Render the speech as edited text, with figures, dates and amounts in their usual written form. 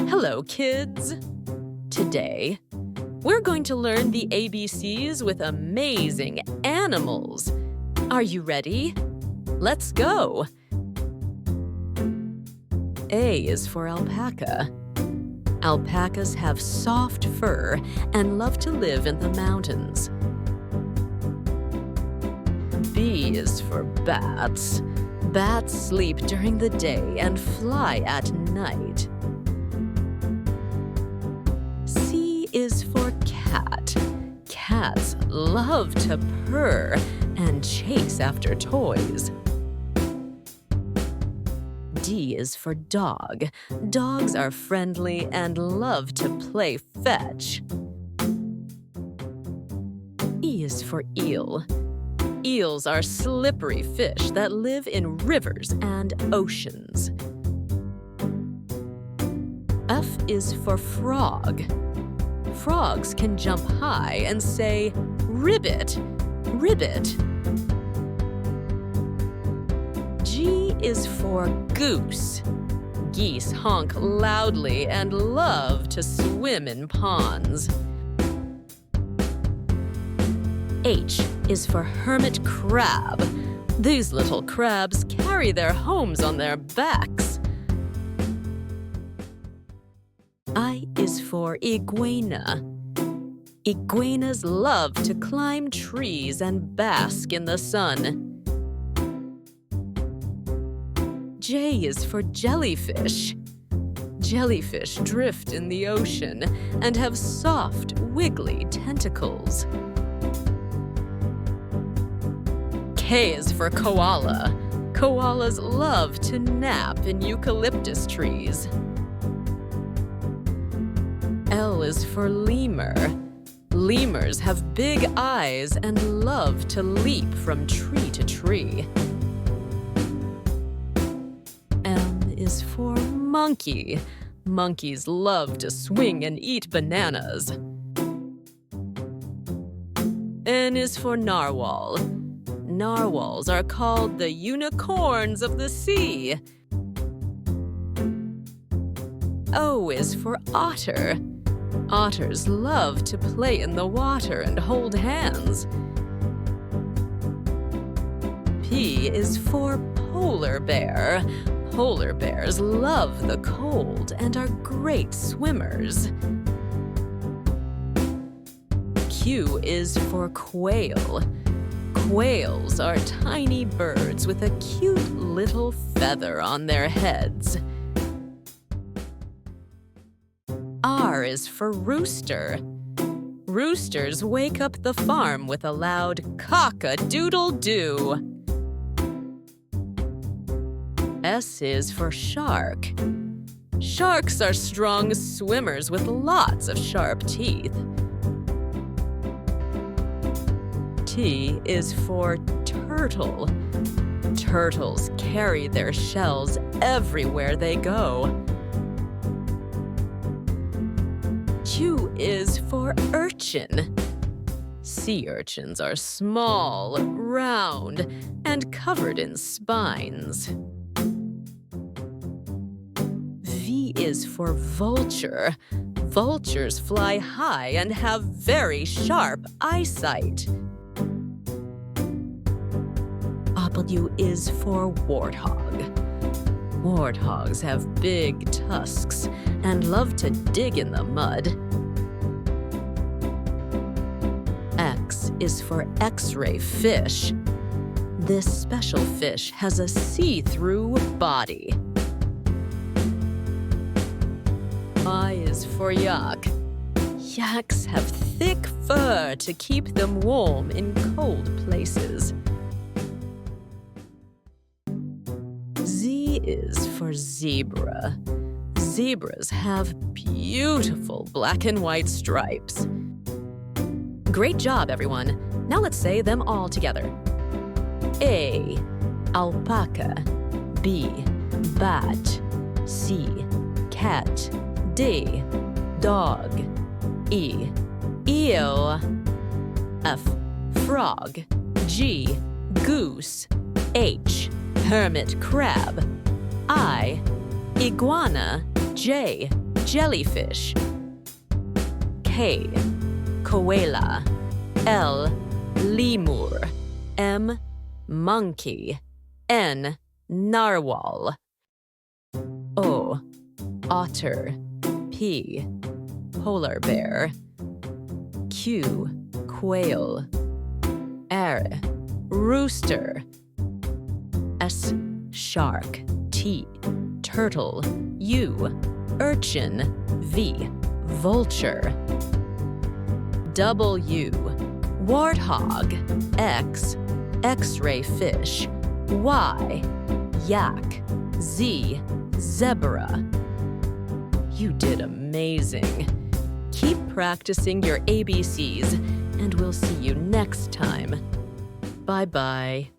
Hello, kids! Today, we're going to learn the ABCs with amazing animals. Are you ready? Let's go! A is for alpaca. Alpacas have soft fur and love to live in the mountains. B is for bats. Bats sleep during the day and fly at night. C is for cat. Cats love to purr and chase after toys. D is for dog. Dogs are friendly and love to play fetch. E is for eel. Eels are slippery fish that live in rivers and oceans. F is for frog. Frogs can jump high and say, "Ribbit, ribbit." G is for goose. Geese honk loudly and love to swim in ponds. H is for hermit crab. These little crabs carry their homes on their backs. I is for iguana. Iguanas love to climb trees and bask in the sun. J is for jellyfish. Jellyfish drift in the ocean and have soft, wiggly tentacles. K is for koala. Koalas love to nap in eucalyptus trees. L is for lemur. Lemurs have big eyes and love to leap from tree to tree. M is for monkey. Monkeys love to swing and eat bananas. N is for narwhal. Narwhals are called the unicorns of the sea. O is for otter. Otters love to play in the water and hold hands. P is for polar bear. Polar bears love the cold and are great swimmers. Q is for quail. Quails are tiny birds with a cute little feather on their heads. R is for rooster. Roosters wake up the farm with a loud cock-a-doodle-doo. S is for shark. Sharks are strong swimmers with lots of sharp teeth. T is for turtle. Turtles carry their shells everywhere they go. Q is for urchin. Sea urchins are small, round, and covered in spines. V is for vulture. Vultures fly high and have very sharp eyesight. W is for warthog. Warthogs have big tusks and love to dig in the mud. X is for X-ray fish. This special fish has a see-through body. Y is for yak. Yaks have thick fur to keep them warm in cold places. Z is for zebra. Zebras have beautiful black and white stripes. Great job, everyone. Now let's say them all together. A, alpaca. B. Bat. C. Cat. D. Dog. E. Eel. F. Frog. G. Goose. H. Hermit crab. I. Iguana. J. Jellyfish. K. Koala. L. Lemur. M. Monkey. N. Narwhal. O. Otter. P. Polar bear. Q. Quail. R. Rooster. S. Shark. T. Turtle. U. Urchin. V. Vulture. W. Warthog. X. X-ray fish. Y. Yak. Z. Zebra. You did amazing. Keep practicing your ABCs, and we'll see you next time. Bye-bye.